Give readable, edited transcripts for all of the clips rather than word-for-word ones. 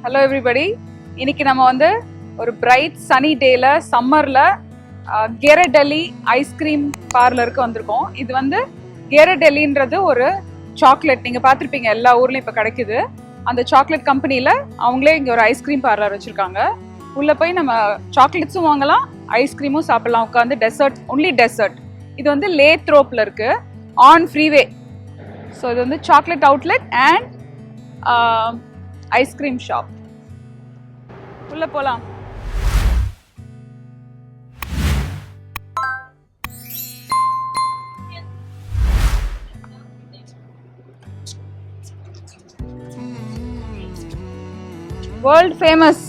Hello everybody. இன்னைக்கு நம்ம வந்து ஒரு பிரைட் சனி டேல சம்மர்ல Ghirardelli ஐஸ்கிரீம் பார்லருக்கு வந்திருக்கோம். இது வந்து Ghirardelliன்றது ஒரு சாக்லேட், நீங்க பார்த்திருப்பீங்க எல்லா ஊர்லயும் இப்ப கிடைக்குது. அந்த சாக்லேட் கம்பெனில அவங்களே இங்க ஒரு ஐஸ்கிரீம் பார்லர் வச்சிருக்காங்க. உள்ள போய் நம்ம சாக்லேட்ஸும் வாங்கலாம், ஐஸ்கிரீமும் சாப்பிடலாம் உட்காந்து. Dessert, only dessert. இது வந்து லேத்ரோப்ல இருக்கு, ஆன் ஃப்ரீவே. ஸோ இது வந்து chocolate outlet and ice cream shop. உள்ள போலாம். World famous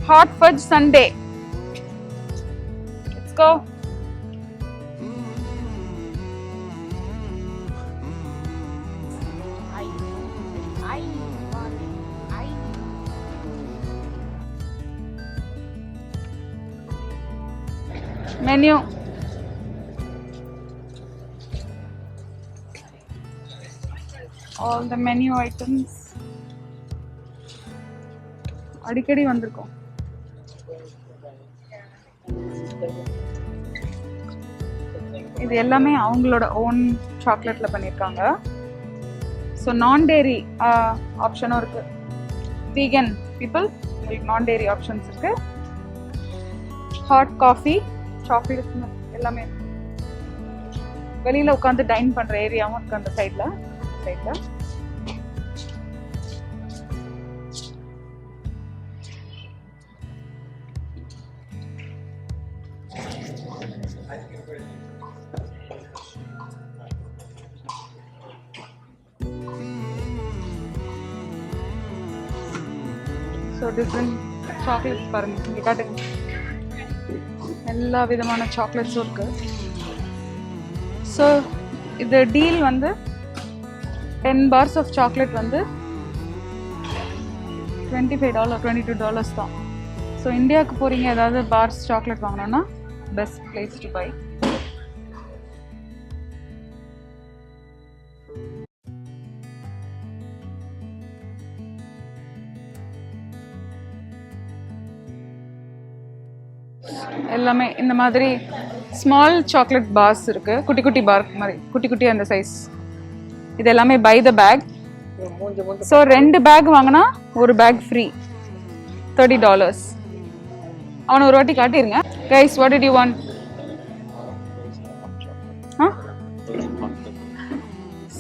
hot fudge sundae. Let's go. Menu. All the menu items. அடிக்கடி வந்திருக்கோம். இது எல்லாமே அவங்களோட ஓன் சாக்லேட்ல பண்ணிருக்காங்க. ஸோ நான் டேரி ஆப்ஷனும் இருக்கு. வீகன் பீப்புள் உங்களுக்கு நான் டேரி ஆப்ஷன்ஸ் இருக்கு. ஹாட் காஃபி, சாக்லேட் எல்லாமே. வெளியில உட்காந்து டைன் பண்ற ஏரியாவும் இருக்கு அந்த சைட்ல. ஸோ டிஃப்ரெண்ட் சாக்லேட்ஸ் பாருங்க, இங்கே காட்டுங்க. எல்லா விதமான சாக்லேட்ஸும் இருக்கு. ஸோ இது டீல் வந்து 10 bars ஆஃப் சாக்லேட் வந்து $25 $22 தான். ஸோ இந்தியாவுக்கு போகிறீங்க, ஏதாவது பார்ஸ் சாக்லேட் வாங்கினோன்னா பெஸ்ட் பிளேஸ் டு பை. எல்லாமே இந்த மாதிரி ஸ்மால் சாக்லேட் பார்ஸ் இருக்கு, குட்டி குட்டி பார் மாதிரி, குட்டி குட்டி அந்த சைஸ். இது எல்லாமே by the pack. So 2 pack வாங்கினா ஒரு பேக் ஃப்ரீ, $30. அவனை ஒரு வாட்டி காட்டிருங்க. Guys, what did you want?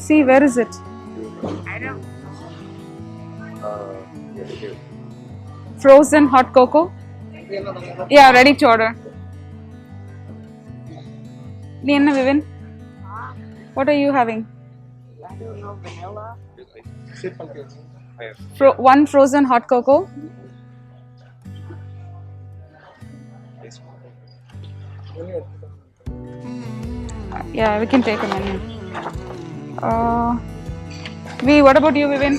See, where is it? Frozen hot cocoa? Yeah, ready to order. நீ என்ன விவின்? What are you having? I don't know, vanilla. One frozen hot cocoa. Yeah, we can take a menu. What about you, Vivin?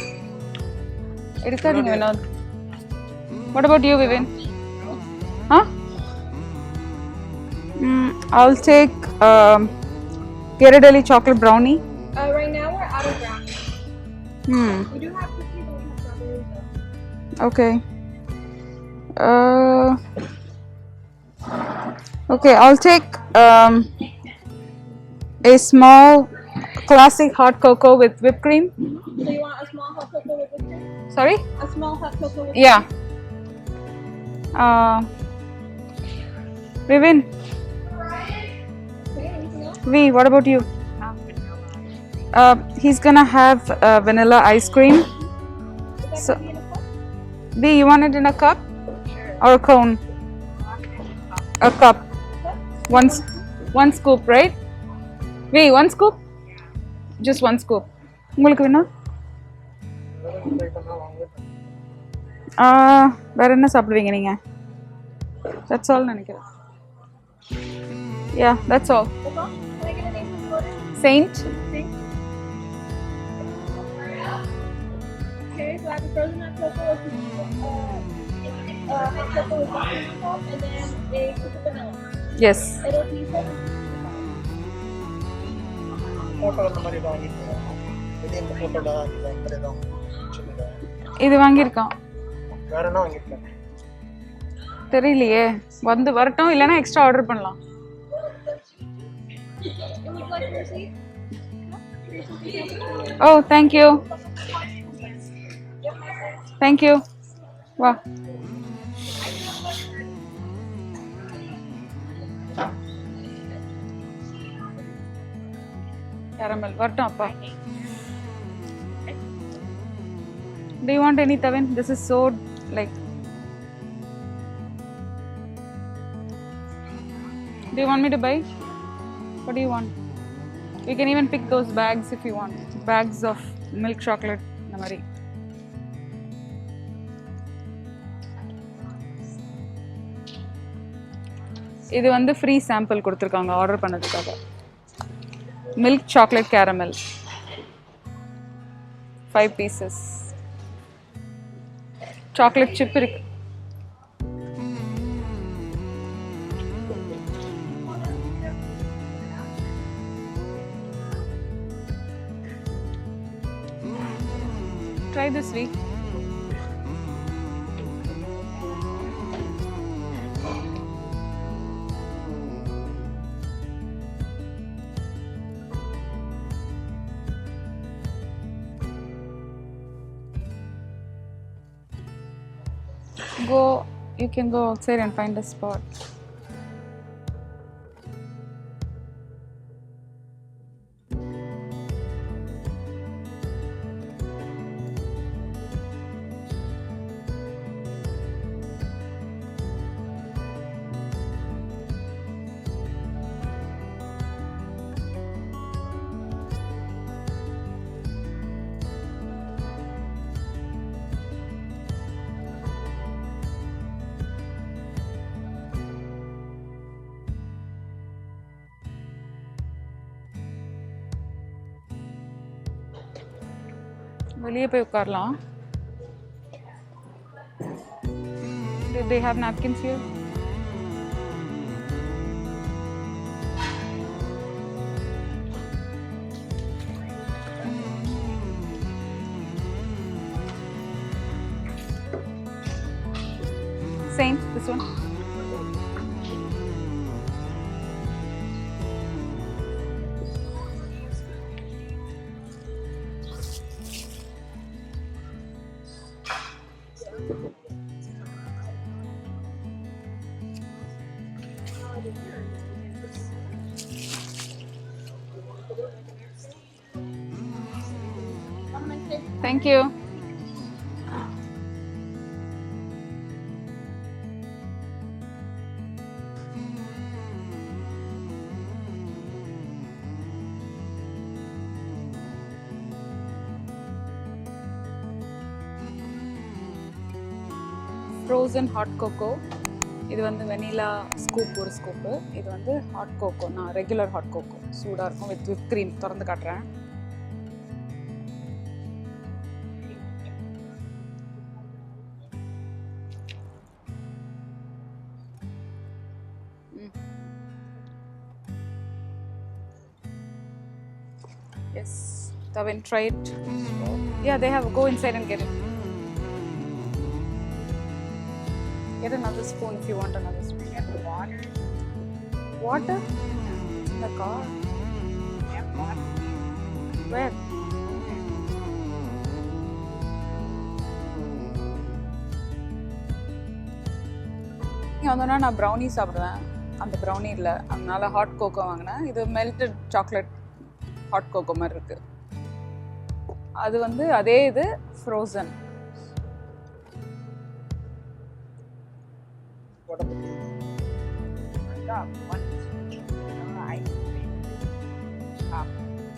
Irukadinga Vinod. What about you, Vivin? Huh? I'll take Ghirardelli chocolate brownie. Right now we're out of brownie. We do have cookies, but we have strawberries though. Okay. Okay, I'll take a small classic hot cocoa with whipped cream. So you want a small hot cocoa with whipped cream? Sorry? A small hot cocoa with Yeah. Vivin. V, what about you? He's gonna have vanilla ice cream. So, V, you want it in a cup? Sure. Or a cone? A cup. One scoop, right? V, 1 scoop? Just 1 scoop. உங்களுக்கு வேணும்? வேற என்ன சாப்பிடுவீங்க நீங்க? That's all நினைக்கிறேன். Yeah, that's all. Can I get a name for the order? Saint. Okay, so I have a frozen hot cocoa with hot cocoa with whipped cream and then a scoop of vanilla. Yes. It'll be $7. இது வாங்கியிருக்கான். வேற என்ன வாங்கிருக்கேன்? தெரியலையே, வந்து வரட்டும், இல்லைன்னா extra order பண்ணலாம். ஓ thank you thank you. வா. கேரமல் வரட்டும் அப்பா. Do you want any Tavin? This is so like. Do you want me to buy? What do you want? You can even pick those bags if you want. Bags of milk chocolate. Namari. இது வந்து free sample கொடுத்துருக்காங்க order பண்ணதுக்காக. Milk chocolate caramel 5 pieces. Chocolate chip இருக்கு. Try this week. You can go outside and find a spot. வெளியே போய் உட்காரலாம். Do they have napkins here? Same, this one. Thank you. Frozen hot cocoa. இது வந்து vanilla scoop ஒரு scoop. இது வந்து hot cocoa. நான் ரெகுலர் ஹாட் கோகோ சூடாக இருக்கும் வித் விப் க்ரீம். திறந்து காட்டுறேன். Yes, Tavin, try it. Yeah, they have. Go inside and get it. Get another spoon if you want another spoon. Get water. Water? In the car. Yeah, water. Where? இங்கே வந்தோன்னா நான் brownie சாப்பிடுவேன். அந்த brownie இல்லை, அதனால hot cocoa வாங்கினேன். இது melted chocolate hot cocoa மாதிரி இருக்கு. அது வந்து அதே இது frozen.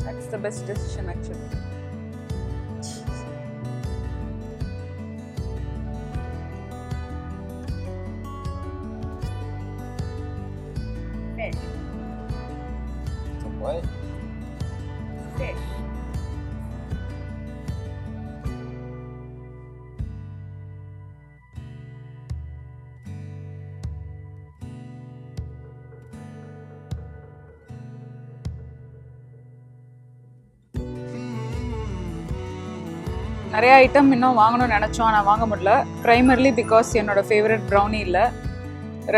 That's the best decision actually. Fish. What? Fish. நிறைய ஐட்டம் இன்னும் வாங்கணும்னு நினச்சோம், ஆனால் வாங்க முடியல. ப்ரைமர்லி பிகாஸ் என்னோட ஃபேவரட் ப்ரௌனி இல்லை.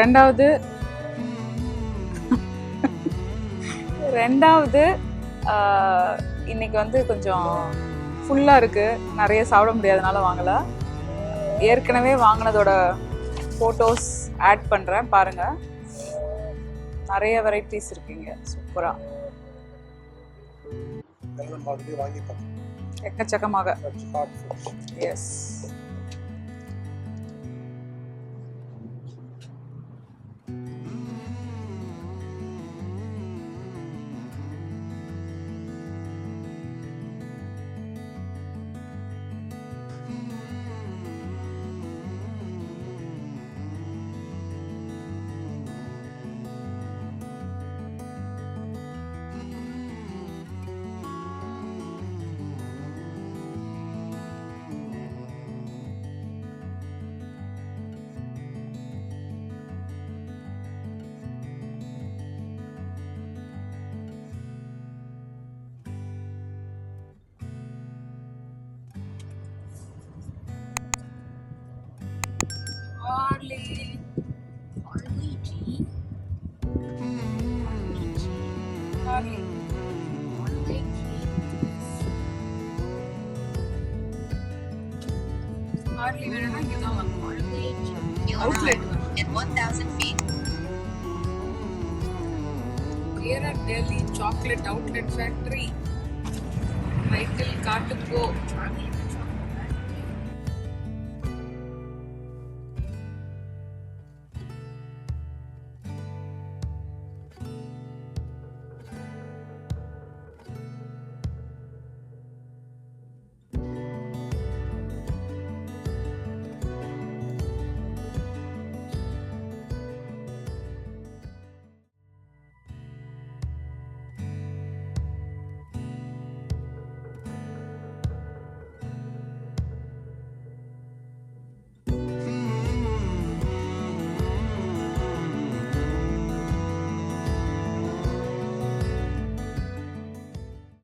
ரெண்டாவது இன்னைக்கு வந்து கொஞ்சம் ஃபுல்லாக இருக்குது, நிறைய சாப்பிட முடியாதனால வாங்கலை. ஏற்கனவே வாங்கினதோட ஃபோட்டோஸ் ஆட் பண்ணுறேன் பாருங்கள். நிறைய வெரைட்டிஸ் இருக்குங்க, சூப்பராக எக்கச்சக்கமாக. Yes, Ghirardelli chocolate outlet factory. Michael Cartuco.